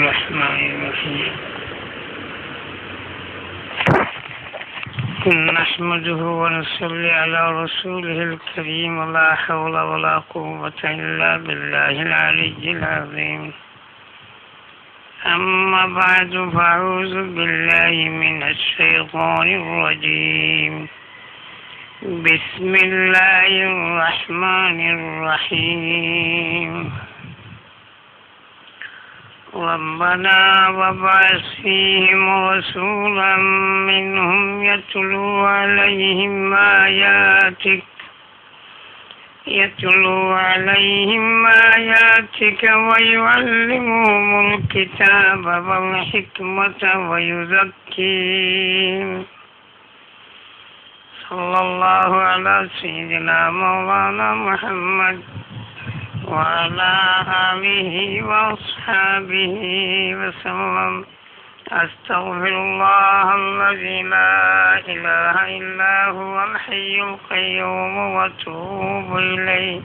الرحمن الرحيم نحمده ونصلي على رسوله الكريم ولا حول ولا قوة إلا بالله العلي العظيم أما بعد فأعوذ بالله من الشيطان الرجيم بسم الله الرحمن الرحيم ربنا وابعث فيهم رسولا منهم يتلو عليهم آياتك ويعلمهم الكتاب والحكمة ويزكيهم صلى الله على سيدنا مولانا محمد وعلى آله وأصحابه وسلم أستغفر الله الذي لا إله إلا هو الحي القيوم وأتوب إليه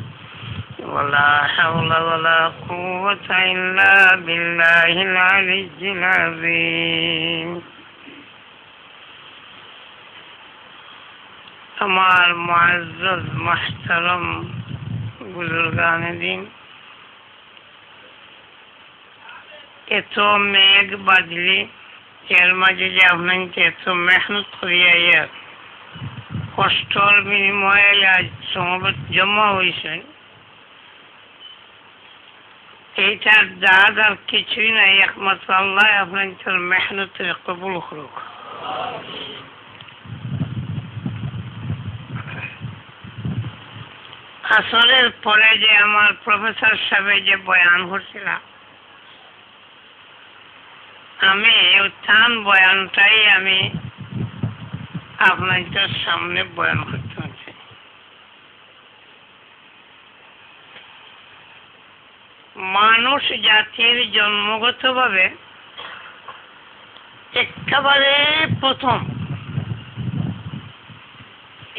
ولا حول ولا قوة إلا بالله العلي العظيم আমার মুআজ্জাজ মুহতারাম বুজুর্গান দিন, এত মেঘ বাদলি এর মাঝে যে আপনাকে এত মেহনত করিয়া কষ্টর বিনিময়ে আজ সমবেত জমা হয়েছে, এইটার দাগ আর কিছুই নাই, একমাত্র আল্লাহ আপনার মেহনতের কবুল করুক। আসরের পরে যে আমার প্রফেসর সাহেব যে বয়ান করছিলাম, আমি উত্থান বয়ানটাই আমি আপনাদের সামনে বয়ান করতে হচ্ছে। মানুষ জাতির জন্মগতভাবে একেবারে প্রথম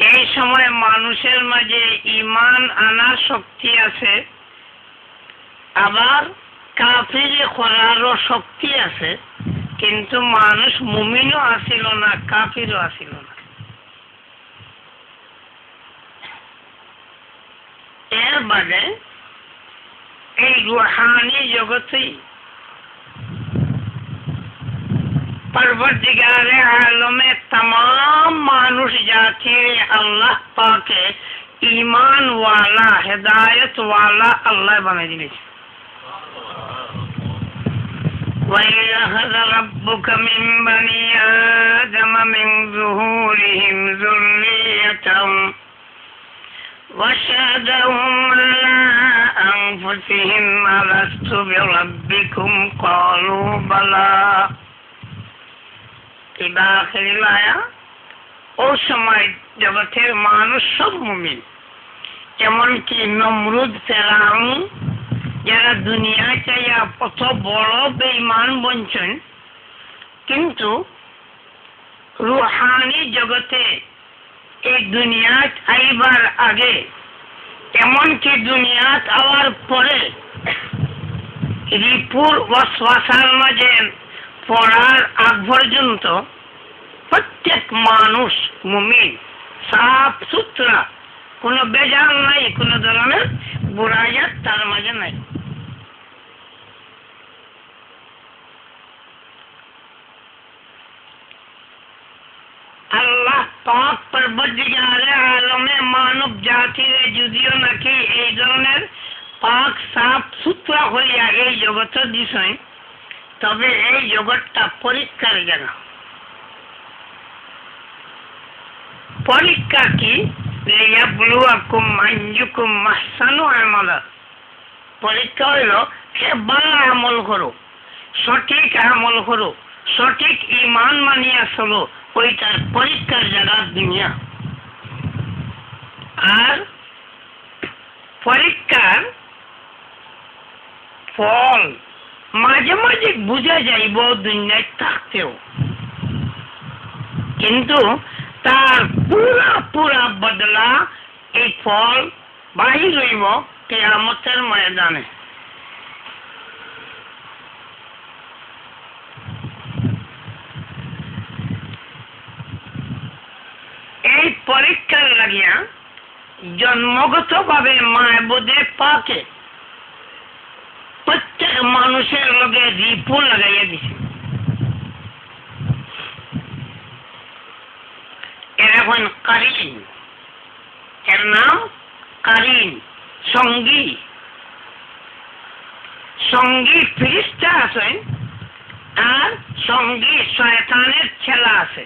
এই সময় মানুষের মাঝে ঈমান আনার শক্তি আছে, আবার কাফিরি করারও শক্তি আছে, কিন্তু মানুষ মুমিনও আসিল না, কাফিরও আসিল না। এর বাদে এই রুহানি জগতেই परवरदिगारे आलमे तमाम मानुष जाति अल्लाह पाके ईमान वाला हिदायत वाला अल्लाह बना दिले। वयहद रब्बुक मिन बनी आदम मिन ज़ुहूरिहिम ज़ुर्रियतहुम वशहदहुम अला अनफुसिहिम अलस्तु बिरब्बिकुम क़ालू बला। ও সময় জগতের মানুষ সব মুমিন, এমনকি নমরুদ, ফেরাউন, যারা দুনিয়া চাইয়া কত বড় বেঈমান বঞ্চন, কিন্তু রুহানি জগতে এই দুনিয়াত আইবার আগে, এমনকি দুনিয়াত আওয়ার পরে রিপুর ওয়াসওয়াসার মাঝে পড়ার আগ পর্যন্ত প্রত্যেক মানুষ মুমিন, সাফ সুতরা, কোনো বেজাল নাই, কোনো ধরনের বুরাইয়াত তার মাঝে নাই। আল্লাহ পাক পরবর্তীকারে আলমে মানব জাতিরে যদিও নাকি এই ধরনের পাক সাফ সুতরা হইয়া এই জগৎ দিছেন, তবে এই জগৎটা পরীক্ষার জায়গা। পরীক্ষা কি? লিয়াবলুয়াকুম আইয়ুকুম আহসানু আমালা। পরীক্ষা হইল কে ভালো আমল করো, সঠিক আমল করো, সঠিক ঈমান মানিয়া চলো, ওইটার পরীক্ষার জায়গা দুনিয়া। আর পরীক্ষার ফল মাঝে মাঝে বুঝা যাইব দুনিয়ায় থাকতেও, কিন্তু তার পুরা পুরা বদলা এই ফল বাহির হইব কিয়ামতের ময়দানে। পরীক্ষার লাগিয়া জন্মগতভাবে মাহবুদে পাকে প্রত্যেক মানুষের লগে রিপু লাগাইয়া দিছে। এর এখন কারিন, এর নাম কারিন, সঙ্গী। সঙ্গী ফিরিস্তা আছে আর সঙ্গী শয়তানের ছেলা আছে।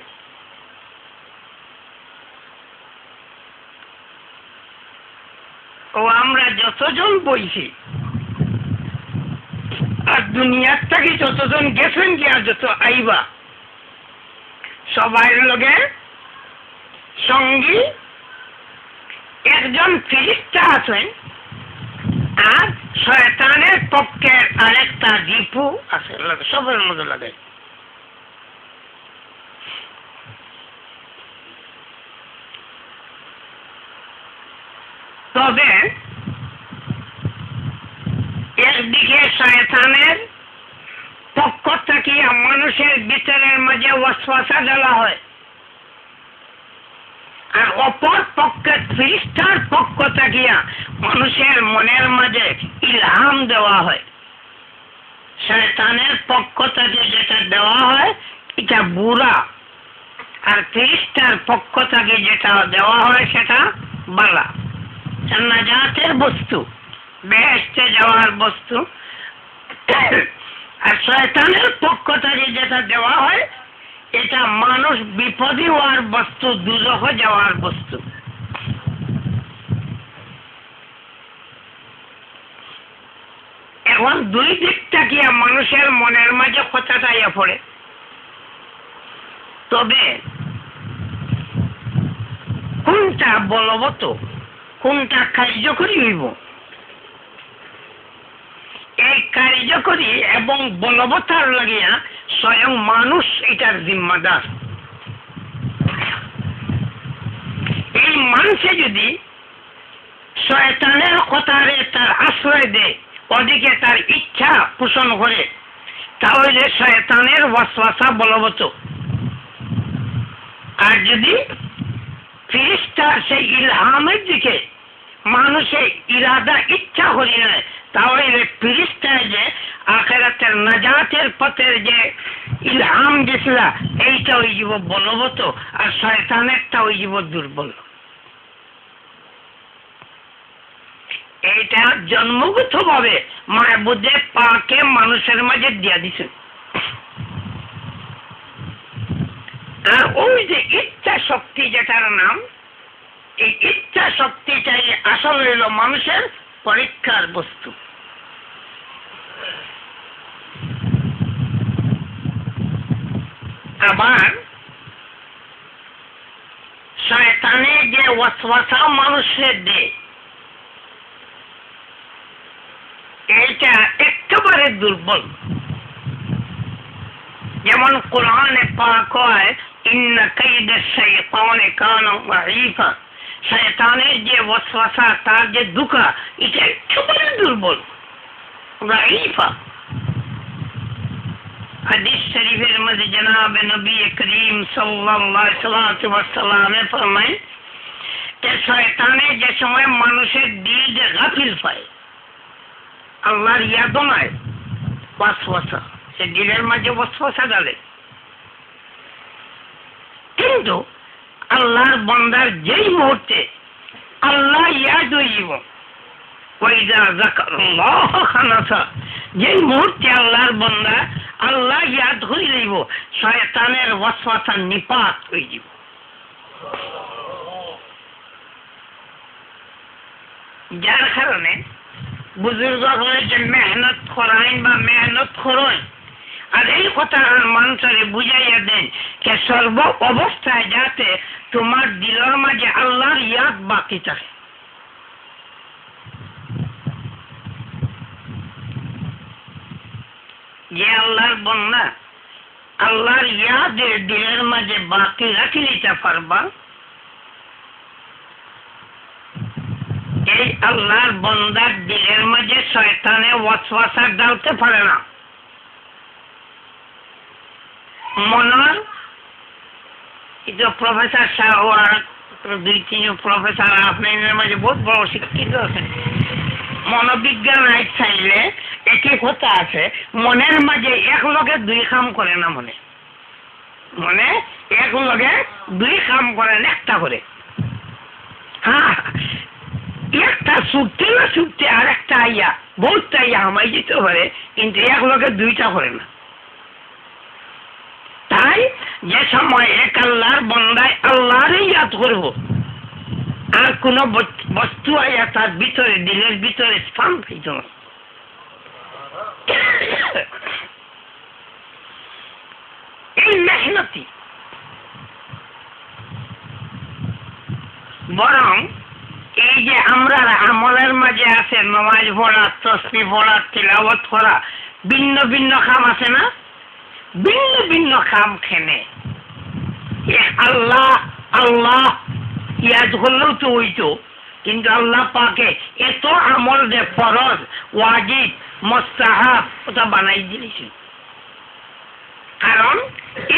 ও আমরা যতজন বইছি আর দুনিয়ার থেকে যতজন গেছেন কি আর যত আইবা সবাই লগে সঙ্গী একজন ফিরিস্তা আছেন আর শয়তানের পক্ষের আরেকটা রিপু আছে, সবার মধ্যে লাগে। তবে একদিকে শয়তানের পক্ষ থেকে মানুষের ভিতরের মাঝে ওয়াসওয়াসা দেওয়া হয়, আর অপর পক্ষে ফিরিস্তার পক্ষ থাকিয়া মানুষের মনের মাঝে ইলহাম দেওয়া হয়। শয়তানের পক্ষ থেকে যেটা দেওয়া হয় এটা বুরা, আর ফিরিস্তার পক্ষ থেকে যেটা দেওয়া হয় সেটা বালা, জান্নাতের বস্তু, বেহেশতে যাওয়ার বস্তু। আর শয়তানের পক্ষ থেকে যেটা দেওয়া হয় এটা মানুষ বিপদে হওয়ার বস্তু, দুজখে যাওয়ার বস্তু। এখন দুই দিক থাকিয়া মানুষের মনের মাঝে কথাটা ইয়ে পড়ে। তবে কোনটা বলবৎ, কোনটা কার্যকরী হইব, এই কার্যকরী এবং বলবতার লাগিয়া স্বয়ং মানুষ এটার জিম্মাদার। এই মানুষে যদি শয়তানের কথারে তার আশ্রয় দেয়, ওদিকে তার ইচ্ছা পোষণ করে, তাহলে শয়তানের ওয়াসওয়াসা বলবৎ। আর যদি ফিরিস্তার সেই ইলহামের দিকে মানুষের ইরাদা ইচ্ছা করিয়ে নেয়, তাহলে ফিরিস্তায় যে আখিরাতের নাজাতের পথের যে ইলহাম দিছিল এইটা ওই জীব বলবৎ, আর শয়তানেরটা ওই জীব দুর্বল। এইটা জন্মগত ভাবে মাহবুদে পাকে মানুষের মাঝে দিয়া দিছে। আর ওই যে ইচ্ছা শক্তি যেটার নাম, এই ইচ্ছা শক্তিটাই আসল হইল মানুষের পরীক্ষার বস্তু। আবার শয়তানে যে ওয়াসওয়াসা মানুষের দেয় এইটা একেবারে দুর্বল। যেমন কোরআনে পাক হয় ইন্না কাইদাশ শাইতানি কানা যায়ীফা, শয়তানের যে ওয়াসওয়াসা, তার যে দুকা, এটা একেবারে দুর্বল, যায়ীফা। হাদিস শরীফের মধ্যে জনাব নবী করিম সাল্লাল্লাহু আলাইহি ওয়াসাল্লাম ফরমায় যে শয়তানের যে সময় মানুষের দিল যে গাফিল পায়, আল্লাহর ইয়াদ নয়, ওয়াসওয়াসা, সে দিলের মাঝে ওয়াসওয়াসা ডালে। কিন্তু আল্লাহর বান্দার যেই মুহূর্তে আল্লাহ ইয়াদ হইব, ওয়াইদা যাকারাল্লাহ খানাসা, যেই মুহূর্তে আল্লাহর বান্দা আল্লাহ ইয়াদ হয়ে যাইব, শয়তানের ওয়াসওয়াসা নিপাত হয়ে যাব। যার কারণে বুজুর্গ হয়েছে মেহনত করাইন বা মেহনত করইন, আর এই কথা মানুষের বুঝাইয়া দেন যে সর্ব অবস্থায় যাতে তোমার দিলের মাঝে আল্লাহর ইয়াদ বাকি থাকে। যে আল্লাহর বান্দা আল্লাহর ইয়াদের দিলের মাঝে বাকি রাখি নিতে পারবা, এই আল্লাহর বান্দার দিলের মাঝে শয়তানে ওয়াসওয়াসা ডালতে পারে না। মনের, এটা প্রফেসর শাহওয়ার দুই-তিন প্রফেসর আপনাদের মাঝে বহুত বড় শিক্ষিত আছেন। মনোবিজ্ঞান আইন চাইলে একই কথা আছে, মনের মাঝে এক লগে দুই কাম করে না, মনে এক লগে দুই কাম করেন, একটা করে। হ্যাঁ, একটা ছুটতে আর একটা আইয়া বহুতটা আইয়া হামাই যেতে পারে, কিন্তু এক লগে দুইটা করে না। তাই যে সময় এক আল্লাহর বান্দায় আল্লাহরই ইয়াদ করব, আর কোন বস্তু আইয়া তার ভিতরে, দিলের ভিতরে স্থান পাইত না। এই মেহনতি বরং এই যে আমরা আমলের মাঝে আছে নামাজ পড়া, তাসবিহ পড়া, তিলাওয়াত করা, ভিন্ন ভিন্ন কাম আছে না, ভিন্ন ভিন্ন কাম খেনে আল্লাহ আল্লাহ ইয়াদ করলেও তো হইতো, কিন্তু আল্লাহ পাকে এত আমল যে ফরজ, ওয়াজিব, মুস্তাহাব ওটা বানাই দিয়েছেন। কারণ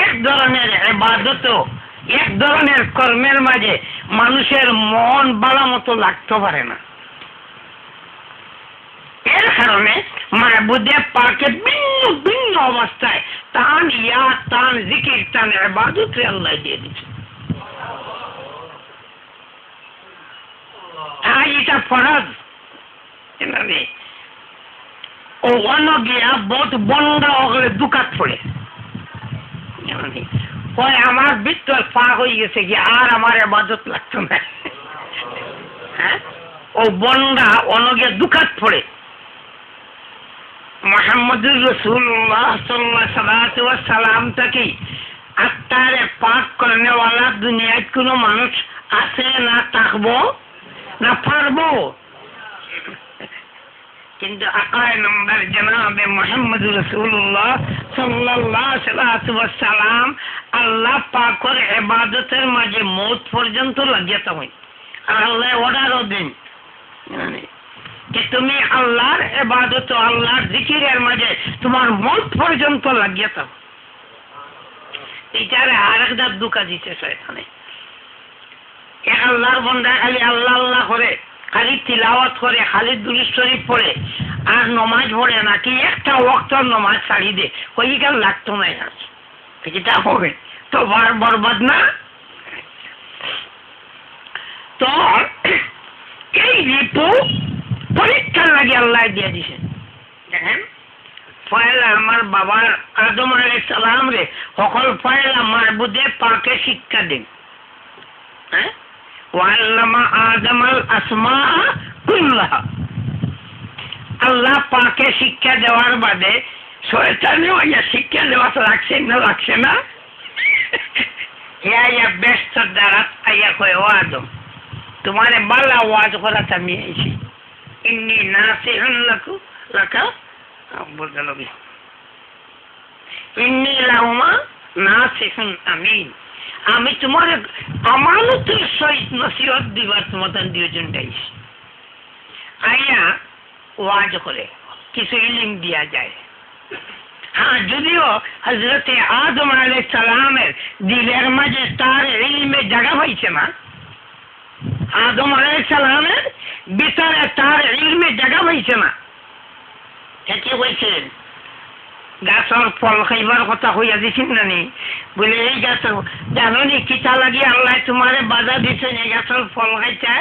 এক ধরনের ইবাদত, এক ধরনের কর্মের মাঝে মানুষের মন ভালো মতো লাগতে পারে না। এর কারণে মাহবুদে পাকে ভিন্ন ভিন্ন অবস্থায় তান ইয়াদ, তান জিকির, তান ইবাদত আল্লাহ দিয়ে দিচ্ছে। এটা ফরজ ও অন্য গিয়া বহুত বন্ধ হলে দুকাত পড়ে, আমার ভিতর পাক হয়ে গেছে কি আর আমার ইবাদত লাগতো না। হ্যাঁ, ও বন্দা অনগে দুকাত পড়ে। মুহাম্মদুর রাসূলুল্লাহ সাল্লাল্লাহু আলাইহি সাল্লাম থেকে আত্মারে পাক করনে वाला দুনিয়ায় কোনো মানুষ আছে না, থাকবো না, পারবো? কিন্তু আকায় নম্বর জনাবে মুহাম্মদুর রাসূলুল্লাহ সাল্লাল্লাহু আলাইহি সাল্লাম আল্লাহ পাকের ইবাদতের মাঝে মওত পর্যন্ত লাগিয়ে থাকেন। আর আল্লাহ অর্ডারও দেন যে তুমি আল্লাহর ইবাদত, আল্লাহর জিকিরের মাঝে তোমার মওত পর্যন্ত লাগিয়ে থাকো। এটারে আরেকটা দুকা দিতে শয়তানে। এক আল্লাহর বান্দা খালি আল্লাহ আল্লাহ করে, খালি তিলাওয়াত করে, খালি দুরূদ শরীফ পড়ে, আর নমাজ পড়ে না, কি একটা ওয়াক্তের নমাজ ছাড়ি দে, ওইখান লাগতো না। এটা হবে তো বরবাদ না? তো এই রিপু পরীক্ষার লাগে আল্লাহ দিয়ে দিছে। দেখেন, পয়লা আমার বাবার আদম আলাইহিস সালাম রে সকল পয়লা মাহবুদে পাকে শিক্ষা দেন। হ্যাঁ, ওয়াল্লামা আদমাল আসমা কুল্লাহা। আল্লাহ পাকে শিক্ষা দেওয়ার বাদে শয়তানেও শিক্ষা দেওয়া লাগছে না। ইয়া ব্যস্ত দ্বারা আইয়া কয়, ও আদম, তোমারে বালা ওয়াজ করাতে আমি আইছি। ইন্নী নাসিহুন লাকা বলতে লাগি, ইন্নী লাহুমা নাসিহুন আমিন। আমি তোমার আমানতের সহিত নসিহত দিবার তোমাদের দুজন আইছি। আইয়া ওয়াজ করে কিছু ইলম দিয়া যায়। হ্যাঁ, যদিও হযরতে আদম আলাইহিস সালামের দিলের মাঝে তার ইলমে জায়গা পাইছে না, আদম আলাইহিস সালামের ভিতরে তার ইলমে জায়গা পাইছে না। কি হয়েছেন? গাছের ফল খাইবার কথা হইয়া দিছেন না নি? বলে এই গাছের জানো নি কিতা লাগি আল্লাহ তোমারে বাধা দিচ্ছেন এই গাছের ফল খাইতে?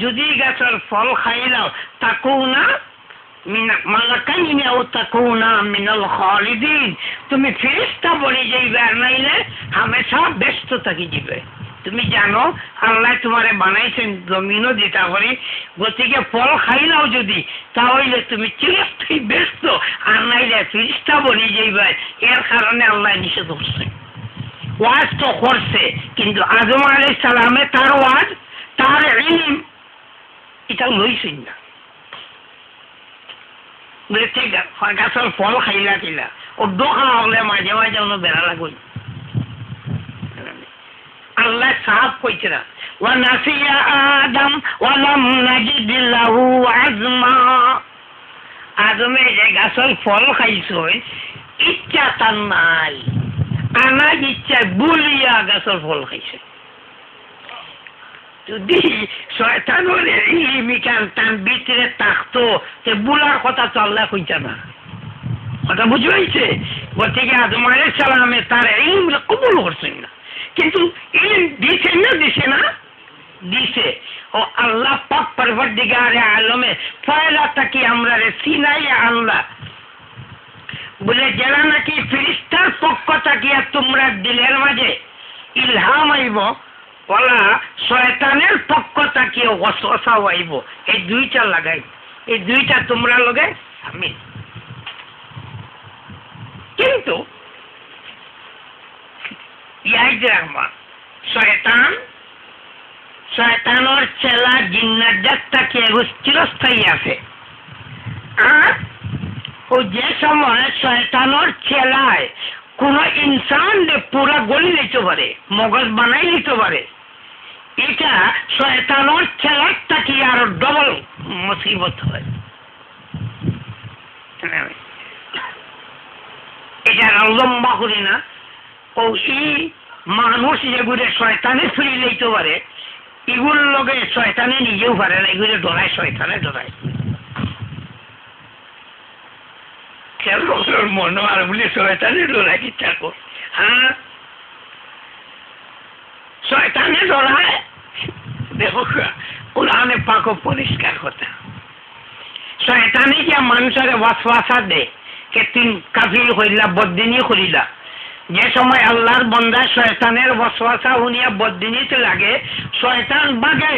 যদি গাছের ফল খাইলাও তাকু না তুমি ফেরেশতা বনে যাইবে, আর নাইলে হামেশা ব্যস্ত থাকি যাবে। তুমি জানো আল্লাহ তোমারে বানাইছেন জমিনও দিতা করে, গতিকে ফল খাইলাও যদি তাহলে তুমি চিরস্থায়ী ব্যস্ত, আর নাইলে ফেরেশতা বনে যাইবে। এর কারণে আল্লাহ নিষেধ করছে। ওয়াজ তো করছে, কিন্তু আদম আলাইহিস সালামে তার ওয়াজ, তার ইলম এটা লইছেন না। গাছের ফল খাইলা কিলা ও দোকা হলে মাঝে মাঝে অন্য বেড়া লাগুন। আল্লাহ সাহাব কইছে না, ওয়া নাসিয়া আদম ওয়া লাম নাজিদ লাহু আজমা। আদমে যে গাছের ফল খাইছই ইচ্ছা তার নাই, আনাজ ইচ্ছা বুলিয়া গাছের ফল খাইছে। যদি শয়তানের ইলমিকান তার ভিতরে থাকতো সে বুলার কথা তো আল্লাহ কইতা না। কথা বুঝে হয়েছে? গতিকে আদম আলাইহিস সালামে তার ইলম কবুল করছেন না, কিন্তু ইলম দিছেন না, দিছে না, দিছে। ও আল্লাহ পাক পরবর্তীগারে আলমে পয়লা তাকি আমরা রে সিনাই আল্লাহ বলে যারা নাকি ফেরেশতার পক্ষ থাকিয়া তোমরা দিলের মাঝে ইলহাম আইব, ওলা শয়তানের পক্ষ থাকিয়া ওয়াসওয়াসা আইব, এই দুইটা লাগাই, এই দুইটা তোমরা লগে আমি। কিন্তু ইয়াদ রাখবা শয়তানের চেলা জিন্নাত জাতটাকে চিরস্থায়ী আছে। আর ও যে সময় শয়তানের চেলায় কোন ইনসান পুরা গলি নিতে পারে, মগজ বানাই নিতে পারে, এটা শয়তানের চেলারটা কি আরো ডবল মুসিবত হয়। এটা লম্বা করি না, ও এই মানুষ যেগুলো শয়তানে ফিরে নিতে পারে, এগুলোর লগে শয়তানে নিজেও পারে না, এগুলো ডরায়, শয়তানে ডরায়। মনে আর বলে শয়তানে ডরায় কি থাকো? হ্যাঁ, শয়তানে ডরায়। দেখো কোরআনে পাক পরিষ্কার কথা, শয়তানে যে মানুষের ওয়াসওয়াসা দেয় কে তুই কাফির হইলা, বদ্দিনী করিলা। যে সময় আল্লাহর বান্দা শয়তানের ওয়াসওয়াসা শুনিয়া বদ্দিনীতে লাগে, শয়তান বাগে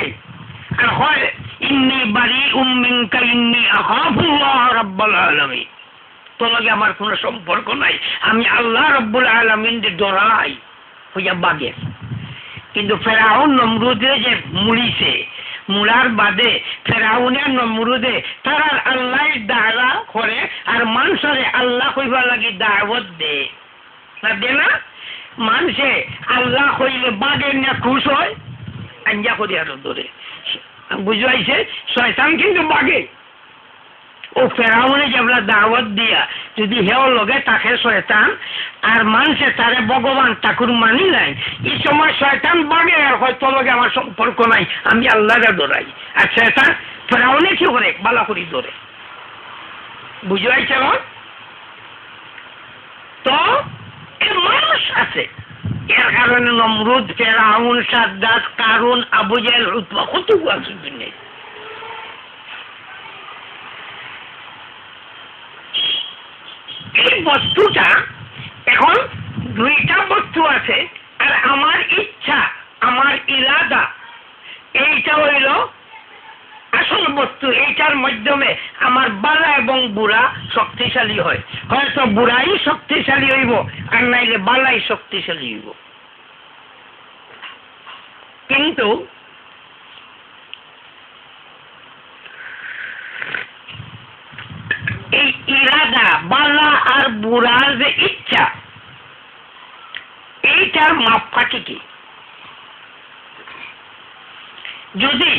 আর হয় ইন্নী বারিউম মিনকা ইন্নী আখাফুল্লাহ রাব্বুল আলামিন, তোর লগে আমার কোনো সম্পর্ক নাই, আমি আল্লাহ রাব্বুল আলামিনকে ডরাই, হইয়া বাগে। কিন্তু ফেরাউন নমরুদে যে মুড়িছে, মুড়ার বাদে ফেরাউনের নমরুদে তারা আল্লাহ দাওয়া করে আর মানুষরে আল্লাহ কইবা লাগি দাওয়াত দে না, দে না? মানুষে আল্লাহ কইলে বাগে না খুশ হয়, আঞ্জা করি আরো ধরে। বুঝাইছে? শয়তান কিন্তু বাগে। ও ফেরাউনে যেগুলা দাওয়াত দিয়া যদি হেও লগে তাকে শয়তান আর মানুষে তারে ভগবান ঠাকুর মানি নাই, এই সময় শয়তান বাগে আর হয়তো লগে আমার সম্পর্ক নাই, আমি আল্লাহরে ডরাই। আর শয়তান ফেরাউনে কি করে বালা করি ধরে। বুঝাইছে? তো মানুষ আছে, এর কারণে নমরুদ, ফেরাউন, সাদ্দাত, কারুন, আবু জেহেল, উতবা কত আছে দুনিয়ায়। এই বস্তুটা এখন দুইটা বস্তু আছে, আর আমার ইচ্ছা, আমার ইরাদা, এইটা হইল আসল বস্তু। এইটার মাধ্যমে আমার বালা এবং বুড়া শক্তিশালী হয়। হয়তো বুড়াই শক্তিশালী হইব আর নাইলে বালাই শক্তিশালী হইব। কিন্তু এই ইরাদা, বালা আর বুড়ার যে ইচ্ছা, এইটার মাপকাঠি কি? যদি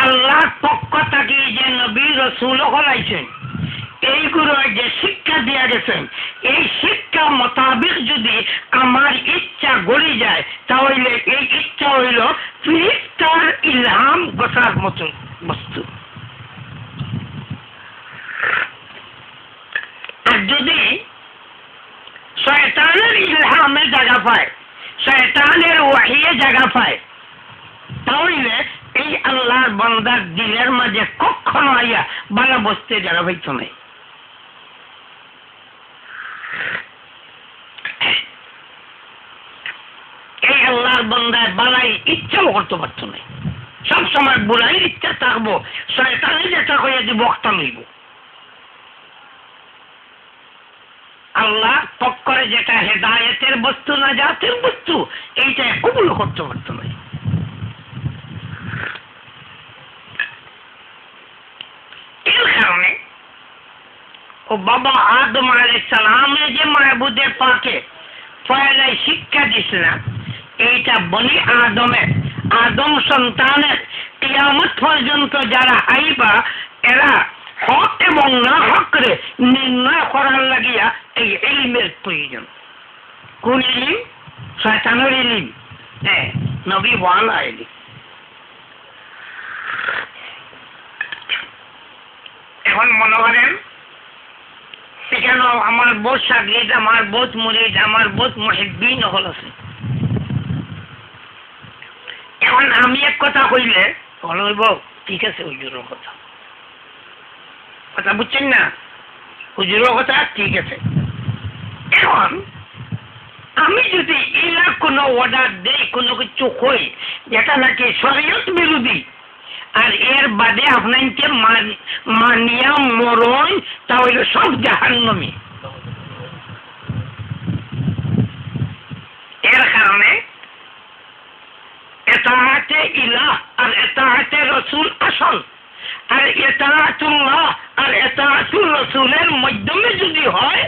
আল্লাহর পক্ষ থেকে যে নবী রাসূল হলাইছেন, এইগুলো যে শিক্ষা দিয়া গেছেন, এই শিক্ষা মোতাবেক যদি আমার ইচ্ছা গড়ে যায়, তাহলে এই ইচ্ছা হইল ফেরেশতার ইলহাম বসার মতো বস্তু। আর যদি শয়তানের ইলহামে জায়গা পায়, শয়তানের ওয়াহিয়ে জায়গা পায়, তাহলে এই আল্লাহর বান্দার দিলের মাঝে কখনো আইয়া বালা বসতে জায়গা পাইত নাই। এই আল্লাহর বান্দায় বালাই ইচ্ছাও করতে পারত নাই, সব সময় বুড়াই ইচ্ছা থাকবো, শয়তানে যেটা হইয়া দিব বক্তা লইব। আল্লাহ পক্ষরে যেটা হেদায়েতের বস্তু, না জাতের বস্তু, এইটা কবুল করতে পারত নাই। এর কারণে ও বাবা আদম আলাইহিস সালামে যে মাহবুদে পাকে পয়লাই শিক্ষা দিছিল, এইটা বনি আদমের, আদম সন্তানের কিয়ামত পর্যন্ত যারা আইবা, এরা হক এবং না হকরে নির্ণয় করার লাগিয়া এই ইলমের প্রয়োজন। কোন ইলিম? শয়তানের ইলিম। নবী ওয়ালা আইলি। এখন মনে করেন এখানে আমার বহুত সাগরিদ, আমার বহুত মুরিদ, আমার বহুত মুহিব্বিন হল আছে। এখন আমি এক কথা কইলে হইব ঠিক আছে, হুজুরের কথা কথা বুঝছেন না, হুজুরের কথা ঠিক আছে। এখন আমি যদি ইলা কোনো অর্ডার দেই, কোনো কিছু কই যেটা নাকি শরীয়ত বিরোধী, আর এর বাদে আপনাকে মানিয়া মরণ, তাহলে সব জাহান্নামী। এর কারণে এতাআতে ইলাহ আর এতাআতে রাসূল আসল, আর এতাআতুল্লাহ আর এতাআতুর রাসূলের মাধ্যমে যদি হয়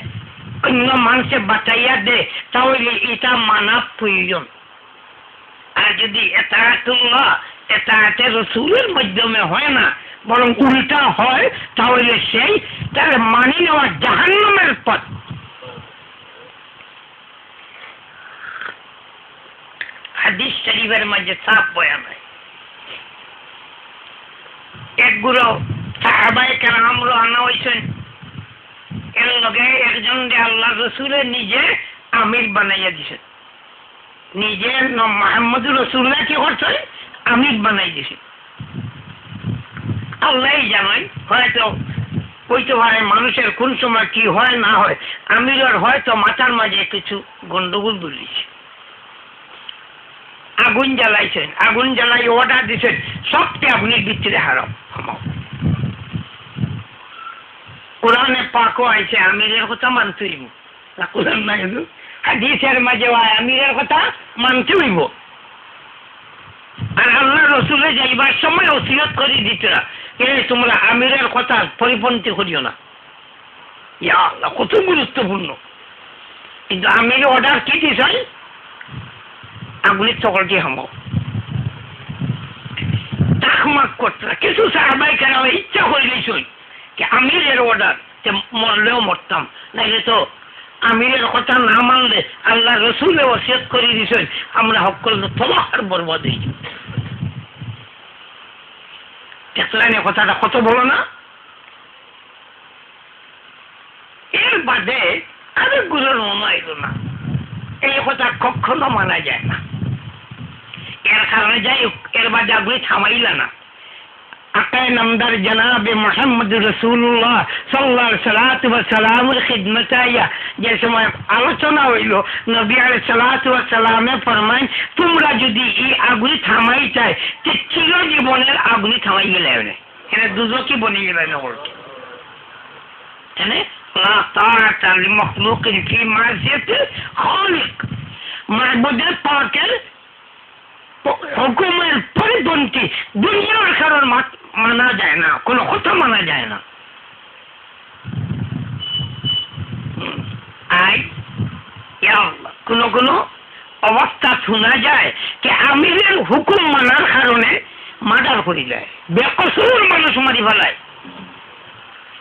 অন্য মানুষে বাঁচাইয়া দে, তাহলে এটা মানা প্রয়োজন। আর যদি এতাআতুল্লাহ এতাআতে রাসূলের মাধ্যমে হয় না, বরং উল্টা হয়, তাহলে সেই তার মানি নেওয়া জাহান্নামের পথ। হাদিস শরীফের মাঝে সাফ বয়ান হয়, একগুলো সাহাবায়ে কেরামরা আনা হয়েছেন, এর লগে একজন যে আল্লাহ রসুলের নিজে আমির বানাইয়া দিছেন, নিজে মুহাম্মদুর রাসূলুল্লাহ কি করছেন, আমির বানাই দিছে। আল্লাহ জানাই, হয়তো কইতে পারে মানুষের কোন সময় কি হয় না হয়, আমিরের হয়তো মাথার মাঝে কিছু গন্ডগোল বলিছে, আগুন জ্বালাইছেন, আগুন জ্বালাই অর্ডার দিচ্ছেন, সবকে আপনি ভিতরে হারাম। কোরআনে পাকও আইছে আমিরের কথা মানতে হইব, কোরআন নাই হাদিসের মাঝে আমিরের কথা মানতে হইব। আর আল্লাহ রসুলে যাইবার সময় ওসিয়ত করে দিতে, তোমরা আমিরের কথা পরিপন্থী করিও না। ইয়া আল্লাহ, কত গুরুত্বপূর্ণ। কিন্তু আমির অর্ডার কি দিছেন, আগুনের চকলটি হামাও, তাকমাক করতে। কিছু সাহাবায়ে কেরাম ইচ্ছা করে গেছেন যে আমিরের অর্ডার, যে মরলেও মরতাম, নাইলে তো আমিরের কথা না মানলে আল্লাহ রসুলে ওসিয়ত করে দিয়েছেন আমরা সকল তবাহ আর বরবাদ হয়ে যাব। দেখলেন কথাটা কত বলো না। এর বাদে আরেকগুলোর মনে হইল না, এই কথা কখনো মানা যায় না। এর কারণে যাই এর বাদে আপনি থামাইলা না। আকায় নামদার জনাবে মুহাম্মদ রাসূলুল্লাহ সাল্লাল্লাহু আলাইহি ওয়াসাল্লামের খিদমতে আইয়া যে সময় আলোচনা হইল, নবী আলাইহিস সালাতু ওয়াস সালামে ফরমায়, তোমরা যদি এই আগুন থামাই চাই তে চিরজীবনের আগুন থামাই গেলে না, এটা দুজকি বনে গেলে না বলতে। তাহলে লা তাআতা লিমাখলুকিন ফি মাসিয়াতিল খালিক, মাবুদের পাকের হুকুমের পরিপন্থী দুনিয়ার কারণ মানা যায় না, কোনো কথা মানা যায় না। কোন কোন অবস্থা শোনা যায় যে আমিরের হুকুম মানার কারণে মার্ডার করে যায়, বেকসুর মানুষ মারি ফেলায়।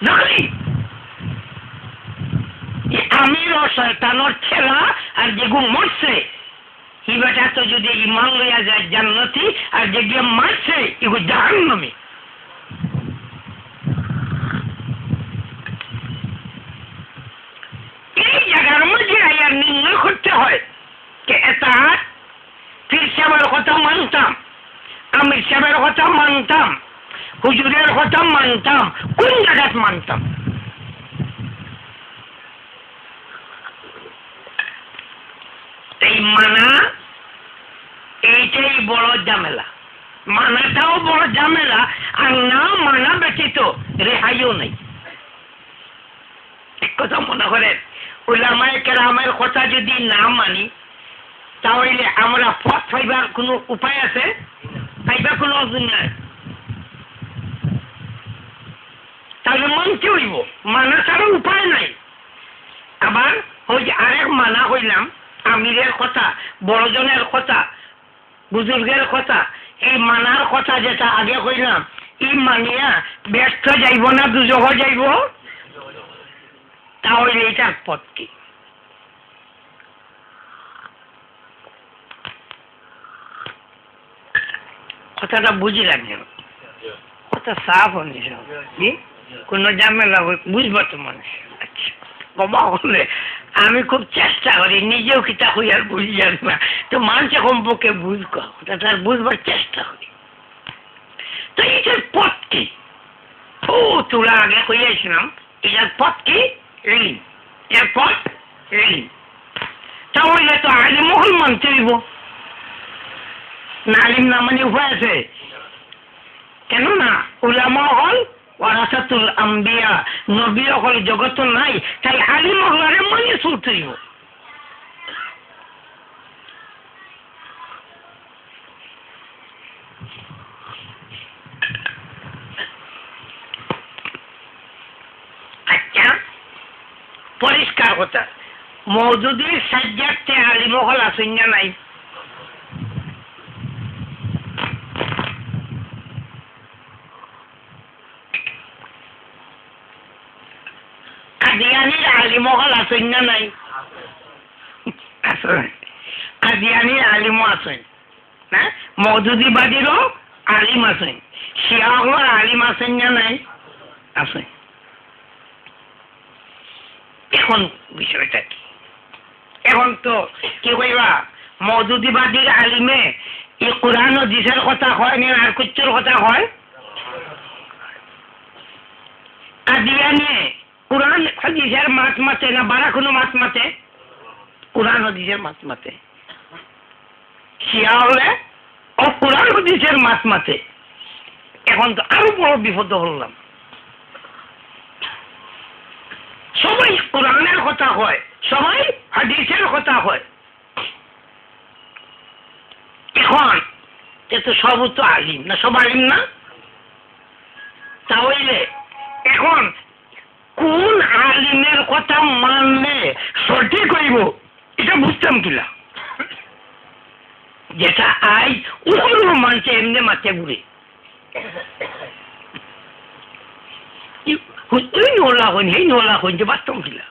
দেখলি আমির ও শয়তানের ছেলা, আর যেগুলো মরছে এই বেটা তো যদি ইমান লইয়া যায় জান্নাতি, আর যে গিয়ে মারছে এগুলো জাহান্নামী। এই জায়গার মধ্যে আইয়া নির্ণয় করতে হয় যে এতাআত পীর সাহেবের কথা মানতাম, আমির সাহেবের কথা মানতাম, হুজুরের কথা মানতাম, কোন জায়গায় মানতাম। এই মানা এইটাই বড় ঝামেলা, মানাটাও বড় ঝামেলা, আর না মানা ব্যতীত রেহাইও নেই। এক কথা মনে করেন, উলামায়ে কেরামের কথা যদি না মানি তাহলে আমরা পথ পাইবার কোনো উপায় আছে? পাইবার কোনো অর্জন নাই। তাহলে মানতে হইব, মানা ছাড়া উপায় নাই। আবার ওই যে আরেক মানা হইলাম আমিরের কথা, বড়জনের কথা, বুজুর্গের কথা, এই মানার কথা যেটা আগে কইলাম, এই মানিয়া ব্যস্ত যাইব না দুজহ যাইব, তাহলে এটার পথ কি? কথাটা বুঝিলাম যেন কথা সাফ হনি কি কোনো ঝামেলা বুঝবো তো মানুষ আচ্ছা বাবা হলে আমি খুব চেষ্টা করি নিজেও কিতা হই আর বুঝি আর না তো মানুষ কমপক্ষে বুঝব কথাটা বুঝবার চেষ্টা করি তো এটার পথ কি ও তোরা আগে কইয়াছিলাম এটার পথ কি ঋণ এর পথ ঋণ তাহলে তো আলিম মহল মানতে হইব না আলিম না মানে উপায় আছে কেননা উলামা হল ওয়ারাসাতুল আম্বিয়া নবী হল জগত নাই তাই আলিম হলারে মানে চলতে হইব আচ্ছা পরিষ্কার কথা মওদুদির সাজ্জাতে আলিম হল আছেন না নাই কাদিয়ানির আলিম হল আছেন না নাই আছেন কাদিয়ানির আলিমও আছেন না মওদুদিবাদীরও আলিম আছেন শিয়া হল আলিম আছেন না নাই আছেন এখন বিষয়টা কি এখন তো কি কইবা মওদুদিবাদীর আলিমে এই কোরআন ও হাদিসের কথা হয় না আর কিচ্ছুর কথা হয় কাদিয়ানি কোরআন হাদিসের মাত মাতে না বারা কোনো মাত মাতে কোরআন হাদিসের মাত মাতে শিয়া হলে ও কোরআন হাদিসের মাত মাতে এখন তো আরো বড় বিপদ হলাম সবাই কোরআনের কথা হয় সবাই হাদিসের কথা হয় এখন তো সব তো আলিম না সব আলিম না তাহলে এখন কোন আলিমের কথা মানলে সঠিক হইব এটা বুঝতাম কিলা যেটা আই ওগুলো মানছে এমনি মাথে ঘুরে এই নোলা হইন এই নোলা হইন যে বাস্তব কিলা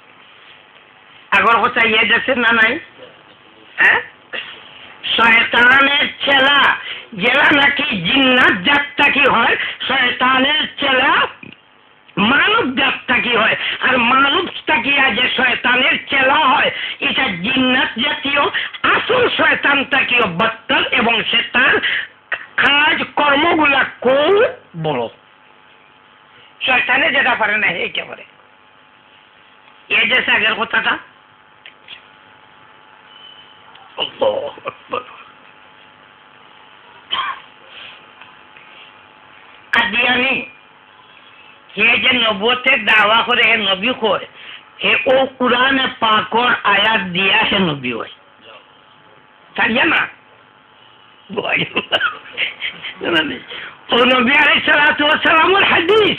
আগর কথা ইয়ে যাচ্ছে না নাই হ্যাঁ শয়তানের চেলা যেটা নাকি জিন্নাত জাতটা কি হয় শয়তানের চেলা মানব জাতটা কি হয় আর মানবটা কি যে শয়তানের চেলা হয় এটা জিন্নাত জাতীয় আসল শয়তানটা কি বত্তর এবং সে তার কাজ কর্মগুলা কোন বড় শয়তানে যেটা পারে না এইটা পারে এই যে আগের কথাটা কাদিয়ানি হে যে নবুয়তের দাওয়া করে হে নবী হয় হে ও কুরআনে পাকর আয়াত দিয়া হে নবী হয় তাই না ও নবী আলাইহিস সালাতু ওয়াস সালামের হাদিস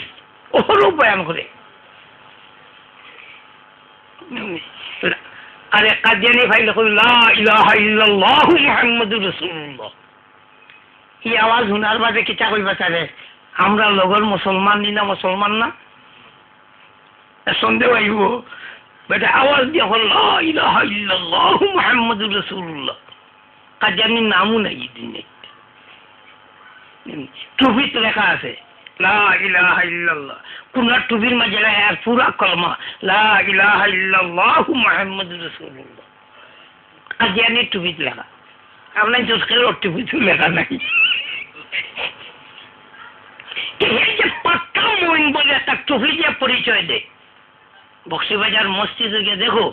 ওর বয়ান করে আরে কাদিয়ানি ভাইলে কই লা ইলাহা ইল্লাল্লাহ মুহাম্মাদুর রাসূলুল্লাহ এই আওয়াজ শোনার বাদে কিতা কইবা তারে আমরা লগর মুসলমান না মুসলমান না সন্দেহ আইব বেটা আওয়াজ দিয়ে হল লা ইলাহা ইল্লাল্লাহ মুহাম্মাদুর রাসূলুল্লাহ কাদিয়ানির নামও নাই দিনে টুপিতে লেখা আছে লা ইলাহা ইল্লাল্লাহ কোন টুপির মাঝে আর পুরা কলমা লা ইলাহা ইল্লাল্লাহ মুহাম্মাদুর রাসূলুল্লাহ কাদিয়ানির টুপিতে লেখা আপনার জোসকের টুপিতে লেখা নাই এই যে পাক্কা মুমিন বলে একটা টুপি দিয়ে পরিচয় দেয় বক্সিবাজার মসজিদে গিয়ে দেখো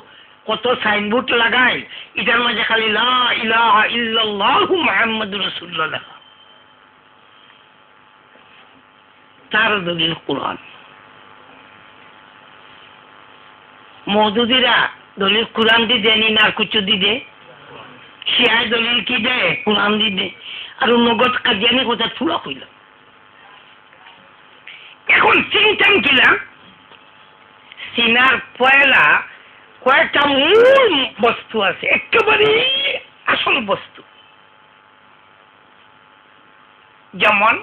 কত সাইনবোর্ড লাগায় এটার মাঝে খালি লা ইলাহা ইল্লাল্লাহ মুহাম্মাদুর রাসূলুল্লাহ লেখা তার দলিল কোরআন মওদুদিরা দলিল কোরআন দি দেনি না কিছু দি দে শিয়ায় দলিল কি দে কোরআন দি দে আর নগদ কাদিয়ানি কথা থুড়া কইল এখন চিন্তাম কিলা সিনার পয়লা কয়েকটা মূল বস্তু আছে একেবারে আসল বস্তু যেমন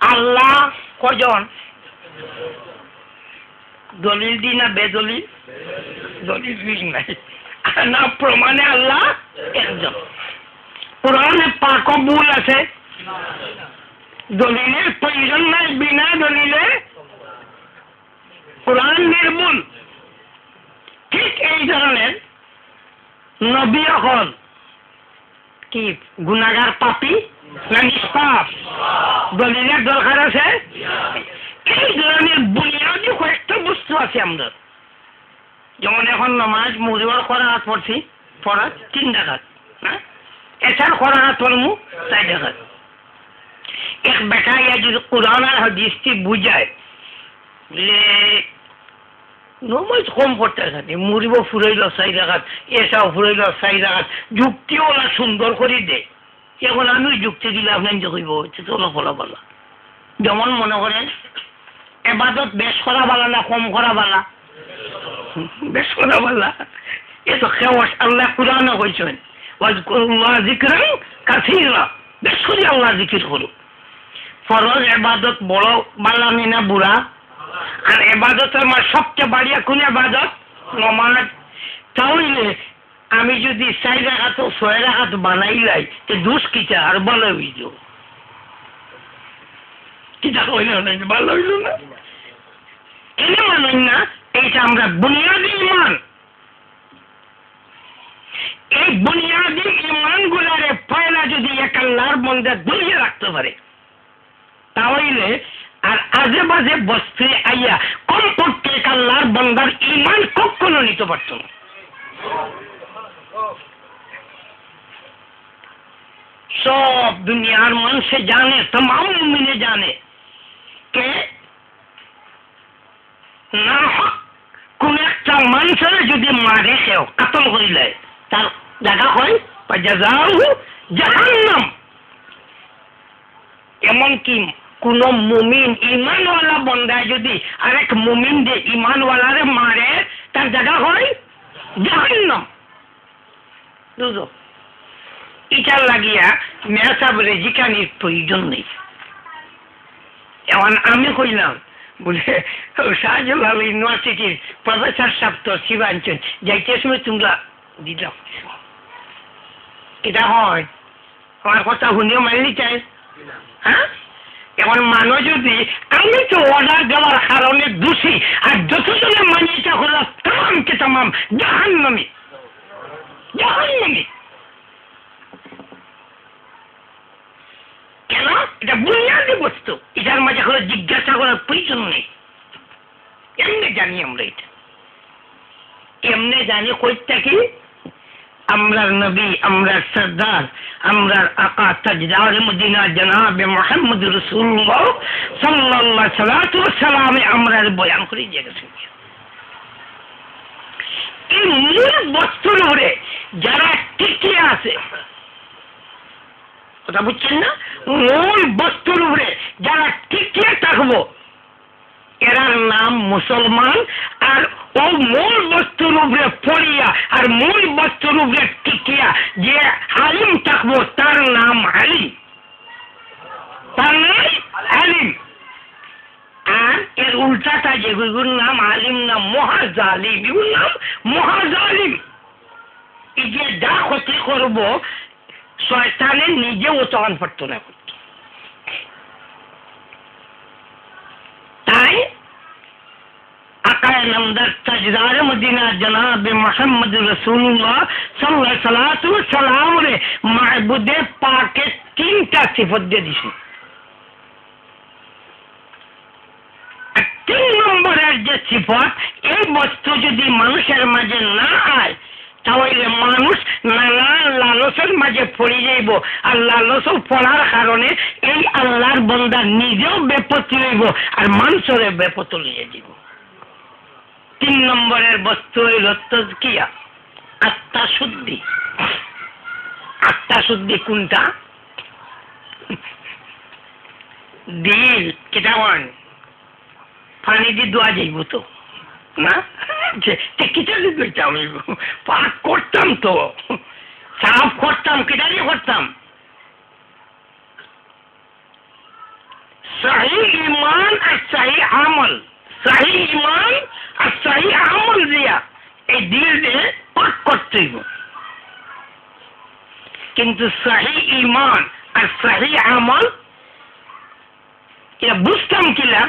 আল্লাহ কজন দলিল দি না বেদলিল দলিল নাই না প্রমাণে আল্লাহ একজন কোরআনে পাক ভুল আছে, দলিলের প্রয়োজন নাই, বিনা দলিলে কোরআন নির্ভুল। ঠিক এই ধরনের নবী হন কি গুনাহগার পাপী না নিষ্পাপ, দলিলের দরকার আছে। এই ধরনের বুনিয়াদি কয়েকটা বস্তু আছে আমরা, যেমন এখন নামাজ মুরিবার করাত পড়ছি, পড়া 3 রাকাত না, এছাড়া করাত পড়মু 4 রাকাত। এক বেটা ইয়া যদি কোরআন আর হাদিসটি বুঝায় বলে নমাজ কম পড়তে থাকে, মুরিব ফুরাইল 4 রাকাত, এসাও ফুরাইল 4 রাকাত, যুক্তিও ওরা সুন্দর করে দেয়। এখন আমি যুক্তি দিলে আপনার যে কইব চলো ফলা পালা। যেমন মনে করেন এবাদত বেশ করা বালা না কম করা বালা? বেশ করা বালা। এ তো খেওয়াস আল্লাহ কুরআনে কইছেন ওয়াজকুরুল্লাহ যিকরান কাসীরা, বেশ করে আল্লাহ জিকির করো। ফরজ ইবাদত বড় বালা না বুড়া? আর ইবাদতের মধ্যে সবচেয়ে বাড়িয়া কোন ইবাদত? নামাজ। তাহলে আমি যদি 4 রাকাত 6 রাকাত বানাইলাই তো দোষ কিটা আর ভালো হইল? কিটা হইল না, ভালো হইল না। কেন মানেন না? এইটা আমরা বুনিয়াদি ইমান, এই বুনিয়াদি ইমান গুলারে পয়লা যদি এক আল্লাহর বান্দা ধরিয়ে রাখতে পারে, তাহলে আর আজে বাজে বস্তি আইয়া কমপক্ষে এক আল্লাহর বান্দার ইমান কখনো নিতে পারত না। সব দুনিয়ার মানুষে জানে, तमाम মুমিনে জানে কে না কোন একটা মানুষের যদি মারে কেউ কাতল করিলে তার জায়গা হয় জাযাউহু জাহান্নাম। এমনকি কোন মুমিন ইমানওয়ালা বন্দা যদি আরেক মুমিন যে ইমানওয়ালারে মারে তার জায়গা হয় জাহান্নাম। বুঝো? এটার লাগিয়া মেসাব রেজিকানির প্রয়োজন নেই। এখন আমি কইলাম বলে শাহজালাল ইউনিভার্সিটির প্রফেসর সাহেব তো শিবাঞ্চন যাইতে সময় তোমরা দিলাম এটা হয়, আমার কথা শুনিও মানলি চাই? হ্যাঁ, এখন মানুষ যদি আমি তো অর্ডার দেওয়ার কারণে দোষী আর যতজনে মানিটা হলো তাম কে তাম জাহান্নামী, জাহান্নামী। কেন? এটা বুনিয়াদি বস্তু, এটার মাঝে কোনো জিজ্ঞাসা করার প্রয়োজন নেই। এমনি জানি আমরা, এটা এমনি জানি কইটা কি আমরার নবী, আমরার সরদার, আমরার আকা তাজদার মদিনা জনাবে মুহাম্মদ রাসূলুল্লাহ সাল্লাল্লাহু আলাইহি ওয়াসাল্লাম আমরার বয়ান করে দিয়ে গেছেন। এই মূল বস্তুর উপরে যারা টিকে আছে, কথা বুঝছেন না? মূল বস্তুর উপরে যারা টিকে থাকবো এরার নাম মুসলমান। আর ও মূল বস্তুর উপরে পড়িয়া আর মূল বস্তুর উপরে টিকিয়া যে আলিম থাকবো তার নাম আলিম, তার নাম আলিম। আর এর উল্টাটা যেগুলোর নাম আলিম না মহাজালিম, এগুলোর নাম মহাজালিম। এই যে যা ক্ষতি করবো শয়তানে নিজেও তখন পারতো না করত। তাই আকায়ে নামদার তাজদারে মদিনা জনাবে মুহাম্মদ রাসূলুল্লাহ সাল্লাল্লাহু আলাইহি ওয়াসাল্লাম রে মাহবুবে পাকে 3টা সিফত দিয়ে দিছে। 3 নম্বরের যে সিফত, এই বস্তু যদি মানুষের মাঝে না হয় তাহলে মানুষ নানা লালসের মাঝে পড়ে যাইব। আর লালস পড়ার কারণে এই আল্লাহর বান্দা নিজেও বেপতি হইব আর মানুষের বেপত লিয়ে যাব। 3 নম্বরের বস্তু হইল তাজকিয়া, আত্মা শুদ্ধি। আত্মা শুদ্ধি কোনটা? দিল কেটাওয়ান পানি দিয়ে দোয়া যাইব তো না, কিটা দিয়ে দইতাম, পাক করতাম তো, সাফ করতাম, কিটা দিয়ে করতাম? সহি ইমান আর সহি আমল, সহি ইমান আর সহি আমল দিয়া এই দিল দিয়ে পাক করতে হইব। কিন্তু সহি ঈমান আর সহি আমল এটা বুঝতাম কিলা